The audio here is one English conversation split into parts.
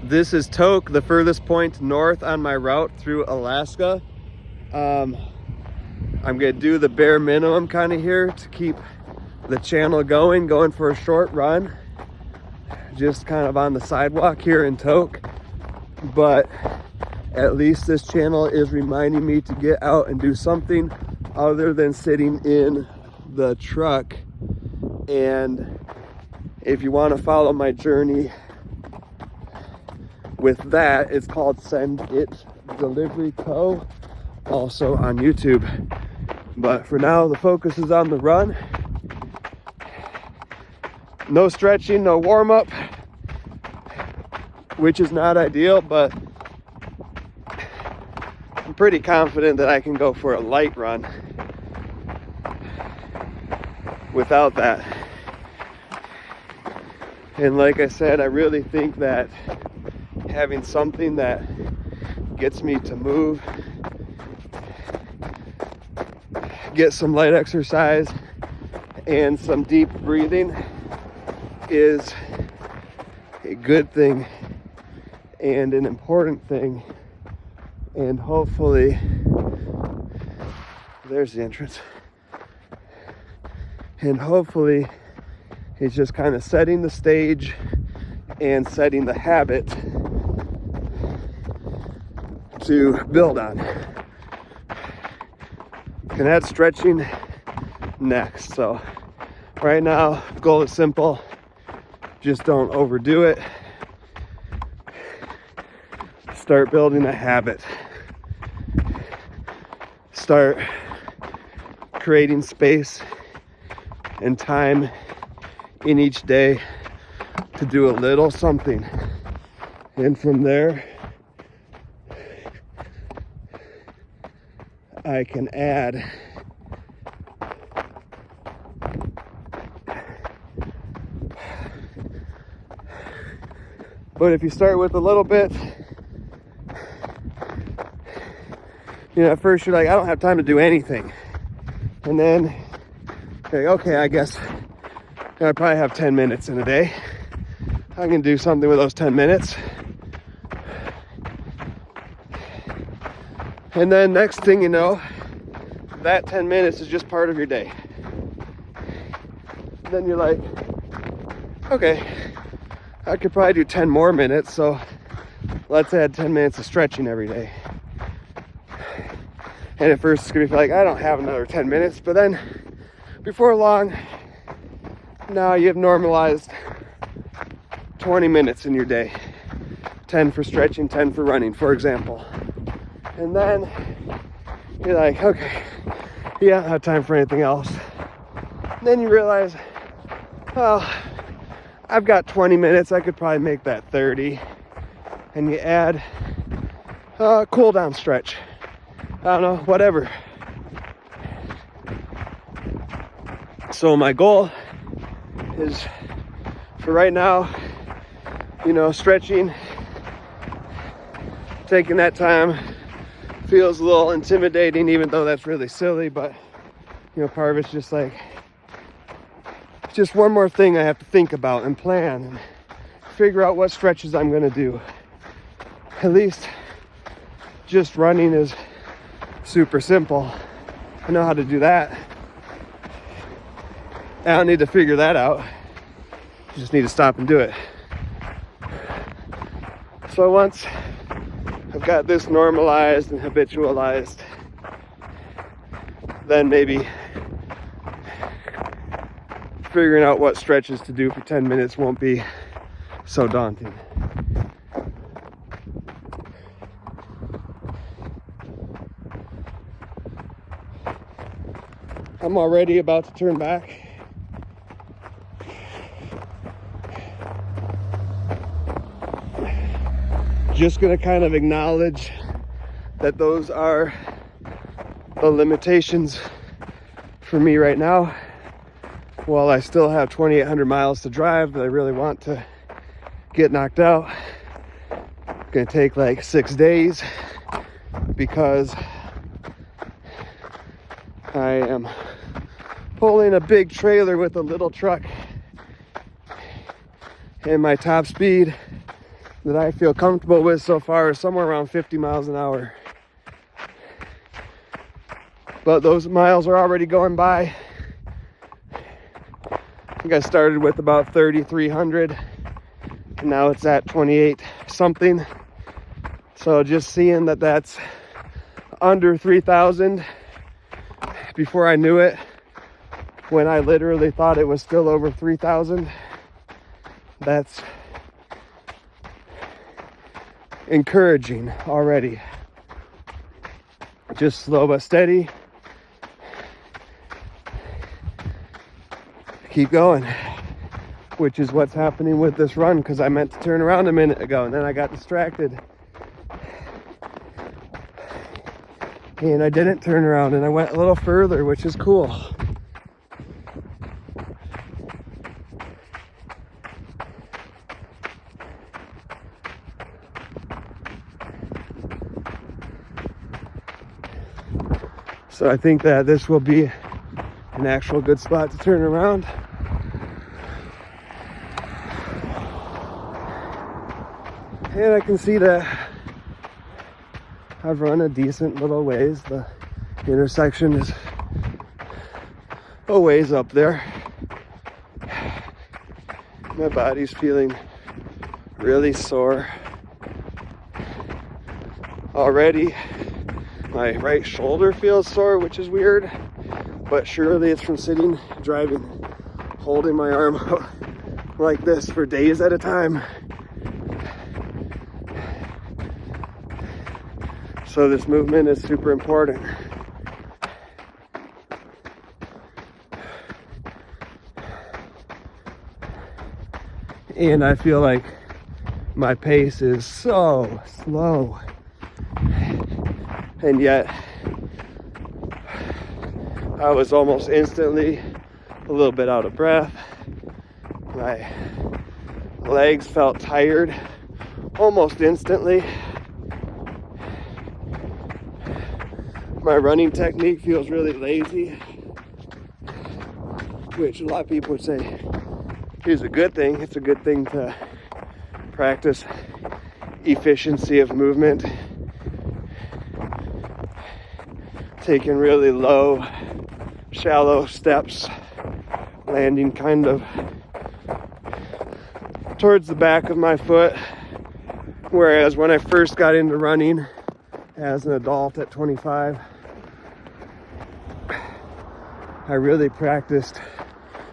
This is Tok, the furthest point north on my route through Alaska. I'm gonna do the bare minimum kind of here to keep the channel going for a short run, just kind of on the sidewalk here in Tok. But at least this channel is reminding me to get out and do something other than sitting in the truck. And if you want to follow my journey with that, it's called Send It Delivery Co., also on YouTube. But for now, the focus is on the run. No stretching, no warm-up, which is not ideal, but I'm pretty confident that I can go for a light run without that. And like I said, I really think that having something that gets me to move, get some light exercise and some deep breathing is a good thing and an important thing. And hopefully, there's the entrance. And hopefully it's just kind of setting the stage and setting the habit to build on. And add stretching next. So right now, goal is simple. Just don't overdo it. Start building a habit. Start creating space and time in each day to do a little something. And from there, I can add but if you start with a little bit, at first you're like, I don't have time to do anything. And then you're like, okay, I guess I probably have 10 minutes in a day. I can do something with those 10 minutes. And then next thing you know, that 10 minutes is just part of your day. And then you're like, okay, I could probably do 10 more minutes, so let's add 10 minutes of stretching every day. And at first it's gonna be like, I don't have another 10 minutes, but then before long, now you've normalized 20 minutes in your day. 10 for stretching, 10 for running, for example. And then you're like, okay, yeah, I don't have time for anything else. And then you realize, well, I've got 20 minutes, I could probably make that 30. And you add a cool down stretch. I don't know, whatever. So my goal is for right now, stretching, taking that time feels a little intimidating, even though that's really silly, but part of it's just like, just one more thing I have to think about and plan and figure out what stretches I'm going to do. At least just running is super simple. I know how to do that. I don't need to figure that out. I just need to stop and do it. So once I've got this normalized and habitualized, then maybe figuring out what stretches to do for 10 minutes won't be so daunting. I'm already about to turn back. Just gonna kind of acknowledge that those are the limitations for me right now. While I still have 2,800 miles to drive that I really want to get knocked out, it's gonna take like 6 days because I am pulling a big trailer with a little truck, and my top speed that I feel comfortable with so far is somewhere around 50 miles an hour. But those miles are already going by. I think I started with about 3,300 and now it's at 28 something. So just seeing that that's under 3,000 before I knew it, when I literally thought it was still over 3,000, that's encouraging already. Just slow but steady. Keep going, which is what's happening with this run, because I meant to turn around a minute ago and then I got distracted. And I didn't turn around and I went a little further, which is cool. So I think that this will be an actual good spot to turn around. And I can see that I've run a decent little ways. The intersection is a ways up there. My body's feeling really sore already. My right shoulder feels sore, which is weird, but surely it's from sitting, driving, holding my arm out like this for days at a time. So this movement is super important. And I feel like my pace is so slow. And yet, I was almost instantly a little bit out of breath. My legs felt tired almost instantly. My running technique feels really lazy, which a lot of people would say is a good thing. It's a good thing to practice efficiency of movement. Taking really low, shallow steps, landing kind of towards the back of my foot. Whereas when I first got into running as an adult at 25, I really practiced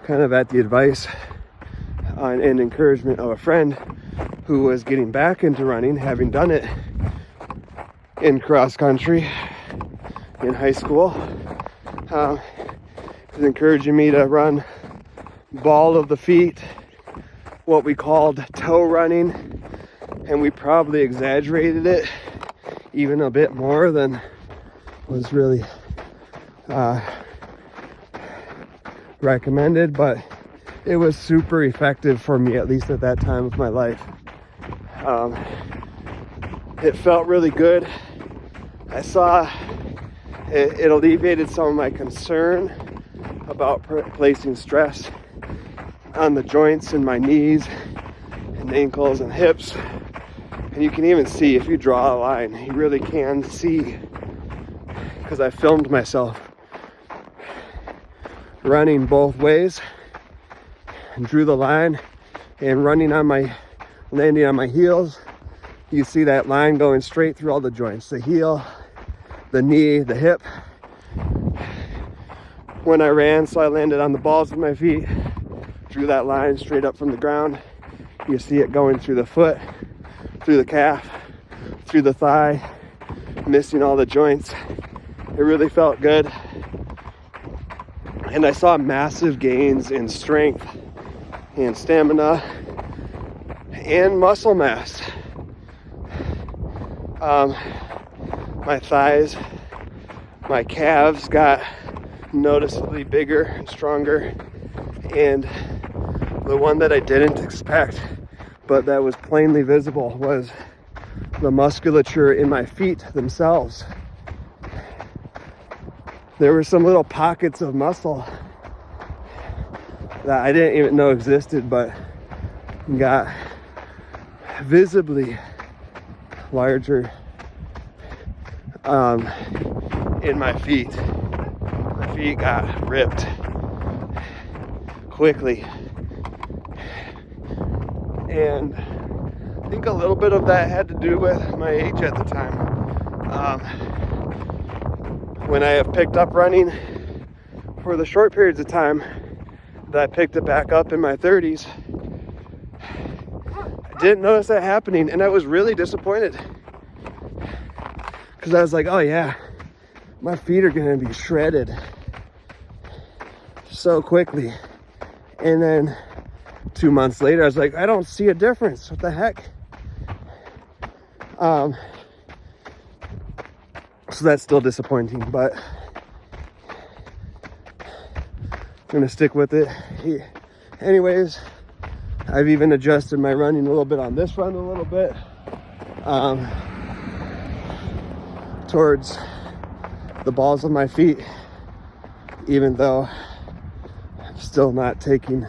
kind of at the advice and encouragement of a friend who was getting back into running, having done it in cross country in high school. He was encouraging me to run ball of the feet, what we called toe running, and we probably exaggerated it even a bit more than was really recommended, but it was super effective for me, at least at that time of my life. It felt really good. I saw it alleviated some of my concern about placing stress on the joints in my knees and ankles and hips. And you can even see, if you draw a line, you really can see, because I filmed myself running both ways and drew the line and landing on my heels. You see that line going straight through all the joints, the heel, the knee, the hip. When I ran, so I landed on the balls of my feet, drew that line straight up from the ground. You see it going through the foot, through the calf, through the thigh, missing all the joints. It really felt good. And I saw massive gains in strength and stamina and muscle mass. My thighs, my calves got noticeably bigger and stronger. And the one that I didn't expect, but that was plainly visible, was the musculature in my feet themselves. There were some little pockets of muscle that I didn't even know existed, but got visibly larger in my feet. My feet got ripped quickly. And I think a little bit of that had to do with my age at the time. When I have picked up running for the short periods of time that I picked it back up in my 30s, I didn't notice that happening, and I was really disappointed. Because I was like, oh yeah, my feet are gonna be shredded so quickly. And then 2 months later, I was like, I don't see a difference. What the heck? So that's still disappointing, but I'm gonna stick with it. Anyways, I've even adjusted my running a little bit on this run a little bit towards the balls of my feet, even though I'm still not taking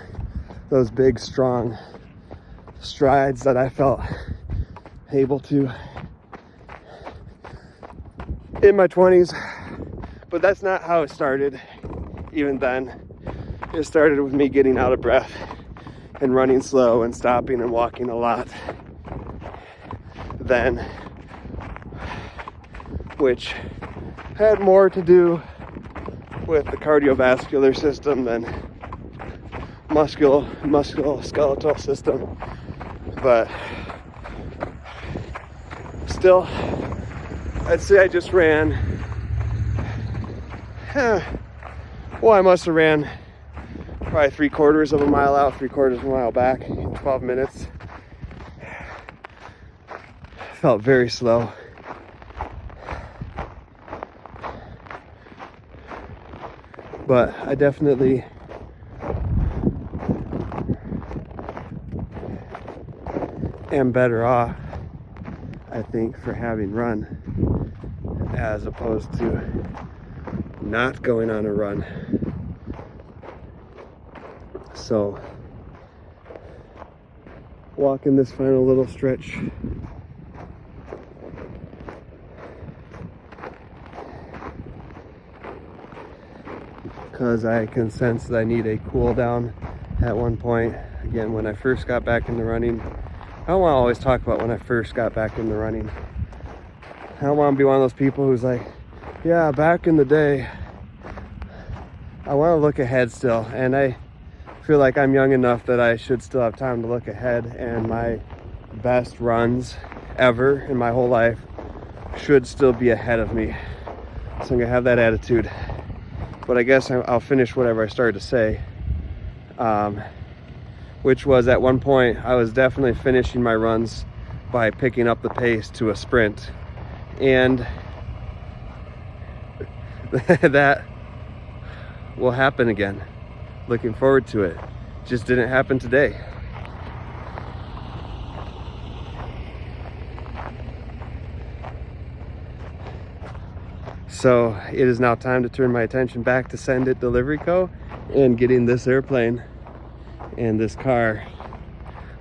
those big, strong strides that I felt able to in my 20s. But that's not how it started. Even then, it started with me getting out of breath and running slow and stopping and walking a lot. Then, which had more to do with the cardiovascular system than musculoskeletal system. But still, I'd say I just ran, well, I must have ran probably 3/4 of a mile out, 3/4 of a mile back in 12 minutes. Felt very slow. But I definitely am better off, I think, for having run as opposed to not going on a run. So, walking this final little stretch, because I can sense that I need a cool down at one point. Again, when I first got back into running, I don't want to always talk about when I first got back into running. I don't want to be one of those people who's like, yeah, back in the day. I want to look ahead still, and I feel like I'm young enough that I should still have time to look ahead, and my best runs ever in my whole life should still be ahead of me. So I'm gonna have that attitude. But I guess I'll finish whatever I started to say, which was at one point I was definitely finishing my runs by picking up the pace to a sprint, and that will happen again. Looking forward to it. Just didn't happen today. So it is now time to turn my attention back to Send It Delivery Co. and getting this airplane and this car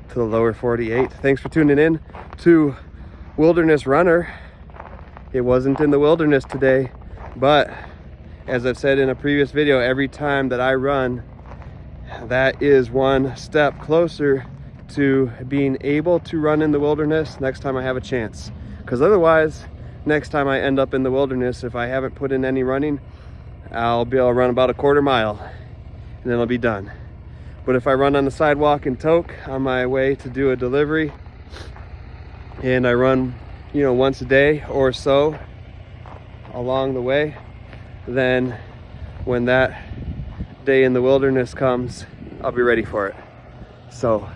to the lower 48. Thanks for tuning in to Wilderness Runner. It wasn't in the wilderness today, but as I've said in a previous video, every time that I run, that is one step closer to being able to run in the wilderness next time I have a chance. Because otherwise, next time I end up in the wilderness, if I haven't put in any running, I'll be able to run about a 1/4 mile and then I'll be done. But if I run on the sidewalk in Tok on my way to do a delivery, and I run, once a day or so along the way, then when that day in the wilderness comes, I'll be ready for it. So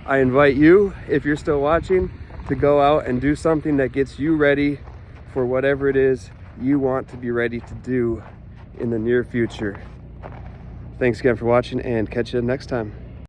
I invite you, if you're still watching, to go out and do something that gets you ready for whatever it is you want to be ready to do in the near future. Thanks again for watching, and catch you next time.